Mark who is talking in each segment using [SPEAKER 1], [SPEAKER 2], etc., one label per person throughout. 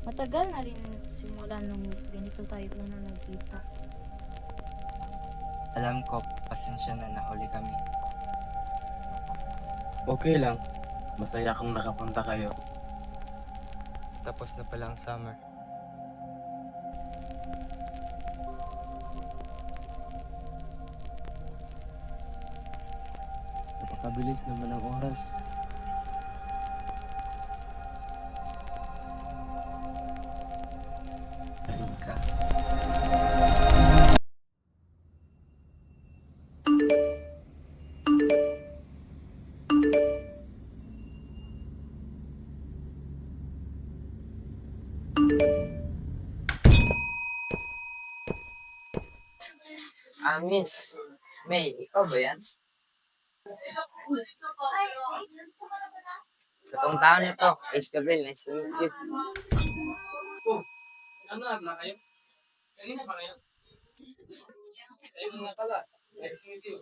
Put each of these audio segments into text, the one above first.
[SPEAKER 1] Matagal na rin simula nung ganito tayo una nagkita.
[SPEAKER 2] Alam ko, pasensya na nahuli kami.
[SPEAKER 3] Okay lang. Masaya kung nakapunta kayo.
[SPEAKER 2] Tapos na pala ang summer.
[SPEAKER 3] Napakabilis naman ang oras.
[SPEAKER 2] Rika.
[SPEAKER 4] Miss May, ikaw ba yan? Totoong tao nito, Ace Gabriel, nice to meet you.
[SPEAKER 3] Ano na kayo? Kanina pa kayo? Ayun nga pala. Nice to meet you.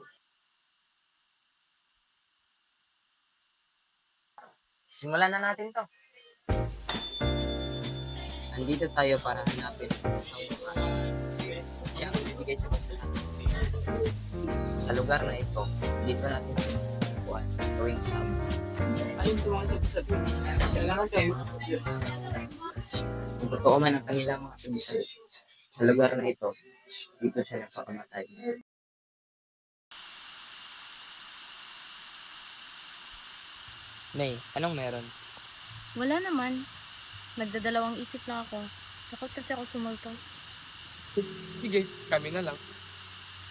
[SPEAKER 4] Simulan na natin to. Andito tayo para hanapin ang isang kaya bibigay sa bansa. Sa lugar na ito, dito natin sinukuhan gawing sama.
[SPEAKER 3] Ayun sumasabi. Kailangan kayo.
[SPEAKER 4] Kung totoo man ang kanilang mga sabisabi, sa lugar na ito, dito siya napakamatay.
[SPEAKER 2] May, anong meron?
[SPEAKER 1] Wala naman. Nagdadalawang isip lang ako. Takot kasi ako sumulto.
[SPEAKER 3] Sige, kami na lang.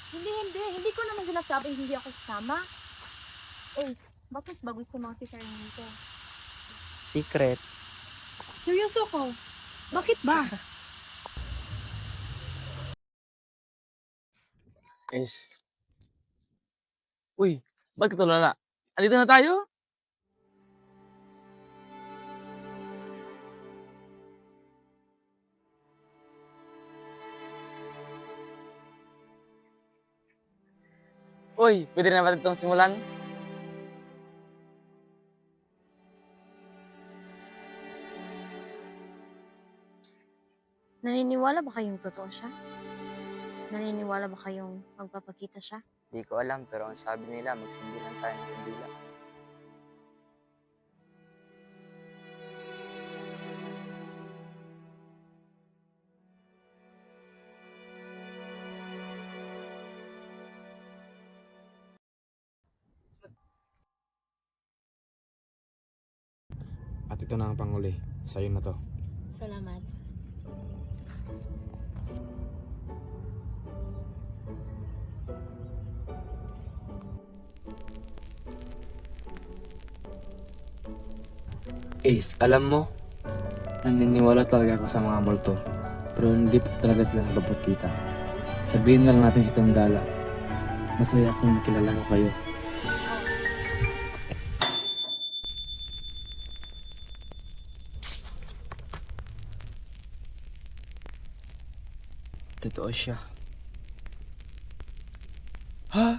[SPEAKER 1] Hindi ko naman sinasabi hindi ako sasama. Ace, bakit ba gusto mga kita rin nito?
[SPEAKER 2] Secret.
[SPEAKER 1] Seryoso ko. Bakit ba?
[SPEAKER 3] Is. Uy, ba't ka tulala? Andito na tayo? Uy, pwede na ba itong simulan?
[SPEAKER 1] Naniniwala ba kayong totoo siya? Naniniwala ba kayong magpapakita siya?
[SPEAKER 2] Di ko alam, pero ang sabi nila, magsindi lang tayo ng kandila.
[SPEAKER 3] At ito na ang panguli. Sa'yo na to.
[SPEAKER 1] Salamat.
[SPEAKER 3] Ace, alam mo, naniniwala talaga ako sa mga multo. Pero hindi pa talaga sila nagpapakita. Sabihin na lang natin itong gala. Masaya akong makilala ko kayo.
[SPEAKER 2] Totoo siya.
[SPEAKER 3] Ha?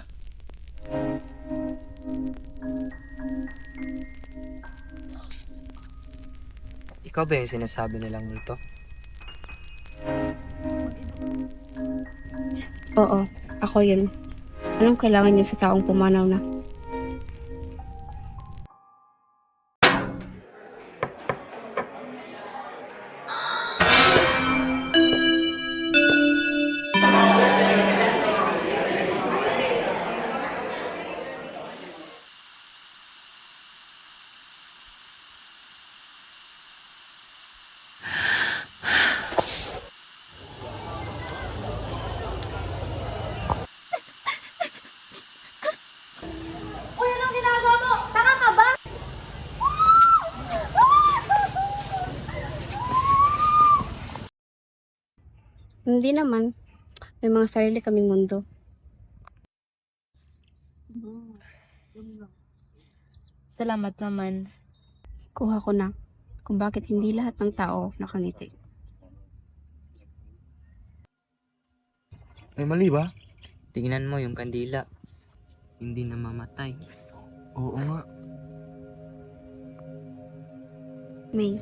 [SPEAKER 2] Ikaw ba yung sinasabi nilang nito?
[SPEAKER 5] Oo, ako yun. Anong kailangan niyo sa taong pumanaw na?
[SPEAKER 1] Uy, anong ginagawa mo? Taka ka ba?
[SPEAKER 5] Hindi naman. May mga sarili kaming mundo.
[SPEAKER 1] Salamat naman.
[SPEAKER 5] Kuha ko na kung bakit hindi lahat ng tao nakangiti.
[SPEAKER 3] May mali ba?
[SPEAKER 2] Tingnan mo yung kandila. Hindi namamatay.
[SPEAKER 3] Oo nga.
[SPEAKER 5] May,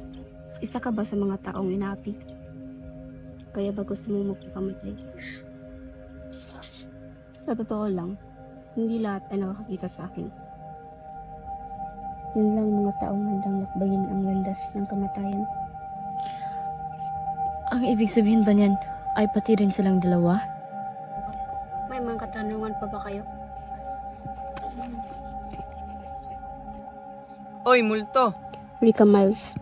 [SPEAKER 5] Isa ka ba sa mga taong inaapi? Kaya ba gusto mong magpakamatay? Sa totoo lang, hindi lahat ay nakakakita sa akin. Yun lang mga taong handang lakbayin ang landas ng kamatayan.
[SPEAKER 6] Ang ibig sabihin ba niyan ay pati rin silang dalawa?
[SPEAKER 5] May mga katanungan pa ba kayo?
[SPEAKER 2] Oy, multo!
[SPEAKER 5] Rika Miles.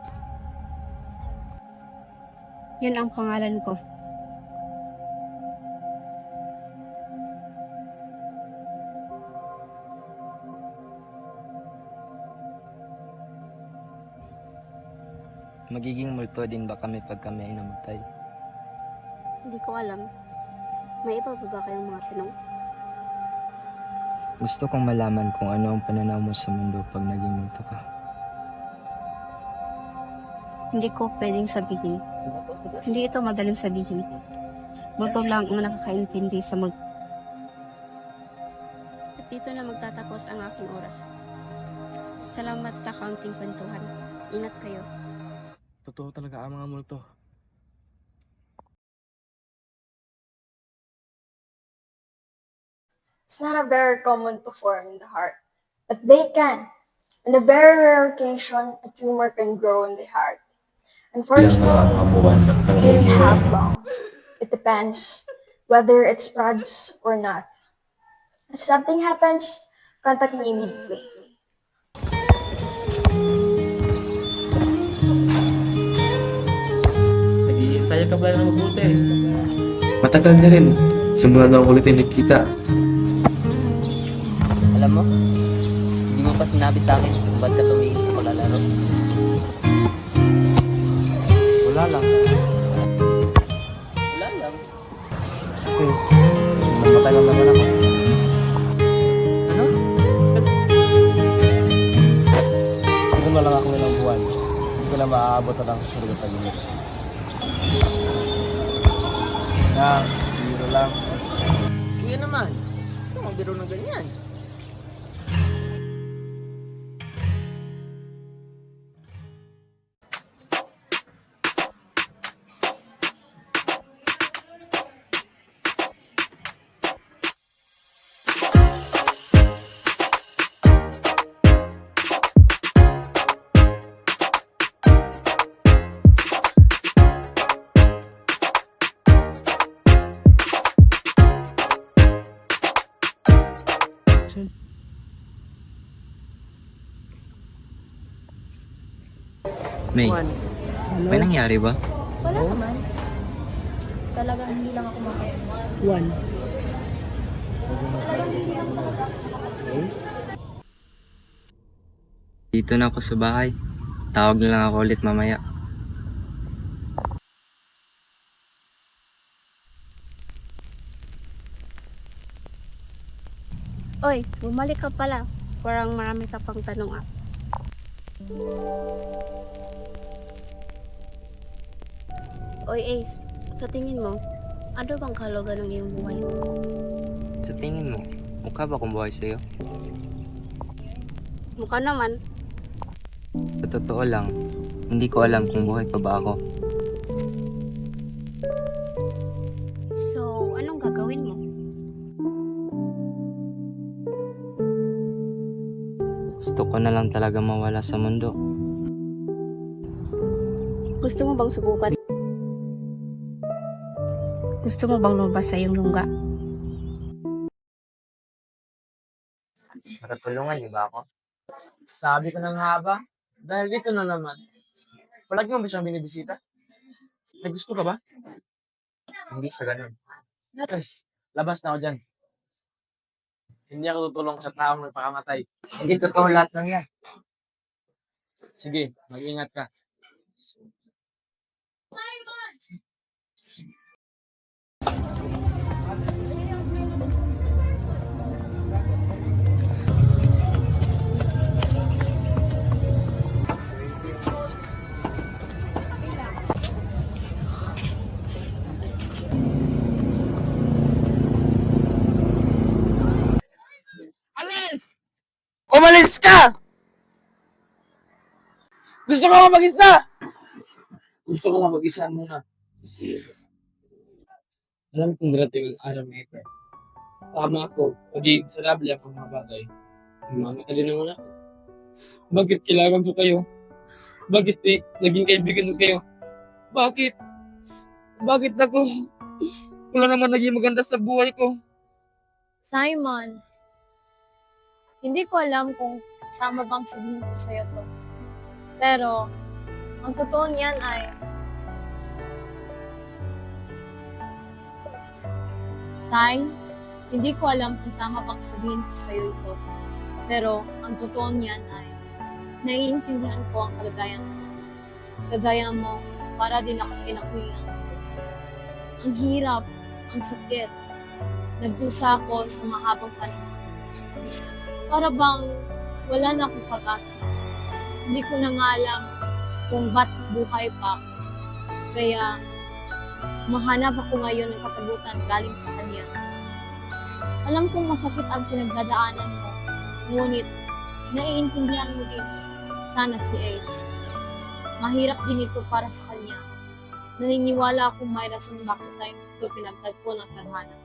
[SPEAKER 5] Yun ang pangalan ko.
[SPEAKER 2] Magiging multo din ba kami pag kami ay namatay?
[SPEAKER 5] Hindi ko alam. May iba pa ba kayong mga tanong?
[SPEAKER 2] Gusto kong malaman kung ano ang pananaw mo sa mundo pag naging multo ka.
[SPEAKER 5] Hindi ko pwedeng sabihin. Hindi ito madaling sabihin. Multo lang ang nakakaintindi sa multo. At dito na magtatapos ang aking oras. Salamat sa kaunting kwentuhan. Ingat kayo.
[SPEAKER 3] Totoo talaga ang mga multo.
[SPEAKER 7] It's not a very common to form in the heart, but they can. On a very rare occasion, a tumor can grow in the heart.
[SPEAKER 3] Ilang mga
[SPEAKER 7] Unfortunately,
[SPEAKER 3] buwan ang
[SPEAKER 7] it didn't
[SPEAKER 3] nabubuhay.
[SPEAKER 7] have long. It depends whether it spreads or not. If something happens, contact me immediately.
[SPEAKER 3] Nag-iinsaya ka pala ng mabuti. Matagal na rin. Simula na ulit yung nagkita.
[SPEAKER 4] Alam mo, hindi mo pa sinabi sa akin kung ba't ka tumingin sa paglalaro.
[SPEAKER 3] Wala lang.
[SPEAKER 4] Wala lang.
[SPEAKER 3] Kasi, matagal naman ako.
[SPEAKER 4] Ano?
[SPEAKER 3] Ito na lang ako ilang buwan. Hindi ko na maaabot na lang sa sarili ng pag-init. Na, biro lang.
[SPEAKER 4] Kuya naman, ito ang biro ng ganyan.
[SPEAKER 2] May, may nangyari ba?
[SPEAKER 1] Wala naman. Talagang hindi lang ako makain.
[SPEAKER 2] Dito na ako sa bahay. Tawag na lang ako ulit mamaya.
[SPEAKER 5] Oy, bumalik ka pala. Parang marami ka pang tanong ah. Oy Ace, sa tingin mo, ano bang kahulugan ng iyong buhay?
[SPEAKER 2] Sa tingin mo, mukha ba akong buhay sa'yo?
[SPEAKER 5] Mukha naman.
[SPEAKER 2] Sa totoo lang, hindi ko alam kung buhay pa ba ako.
[SPEAKER 5] So, anong gagawin mo?
[SPEAKER 2] Gusto ko na lang talaga mawala sa mundo.
[SPEAKER 5] Gusto mo bang subukan? Gusto mo bang lumabas sa iyong lungga?
[SPEAKER 2] Matutulungan niyo ba ako?
[SPEAKER 8] Sabi ko na nga ba? Dahil dito na naman. Palagi mo ba siyang binibisita? May gusto ka ba?
[SPEAKER 2] Hindi sa ganun.
[SPEAKER 8] Yes, labas na ako dyan. Hindi ako tutulong sa taong nagpakamatay.
[SPEAKER 4] Hindi totoo lahat ng yan.
[SPEAKER 8] Sige, mag-ingat ka. Alis! Umalis ka! Gusto ko mag-isa! Gusto ko lang mag-isa muna. Alam kong darating ang araw na ito. Tama ako, pagiging sarable ang mga bagay. Mamata din naman ako. Bakit kailangan ko kayo? Bakit naging kaibigan ko kayo? Bakit? Bakit ako? Wala naman naging maganda sa buhay ko.
[SPEAKER 1] Simon, hindi ko alam kung tama bang sabihin ko sa'yo to. Pero, ang totoo niyan ay, Sai, hindi ko alam kung tama bang sabihin ko sa'yo ito. Pero, ang totoo niyan ay, naiintindihan ko ang kalagayan mo. Kagaya mo, para din ako kinakuyan ko. Ang hirap, ang sakit. Nagdusa ako sa mahabang panahon. Para bang wala na akong pag-asa. Hindi ko na nga alam kung ba't buhay pa ako. Kaya, mahanap ako ngayon ng kasagutan galing sa kanya. Alam kong masakit ang pinagdadaanan mo, ngunit naiintindihan mo din sana si Ace. Mahirap din ito para sa kanya. Naniniwala akong may rason bakit tayo ito pinagtagpo ng tadhana.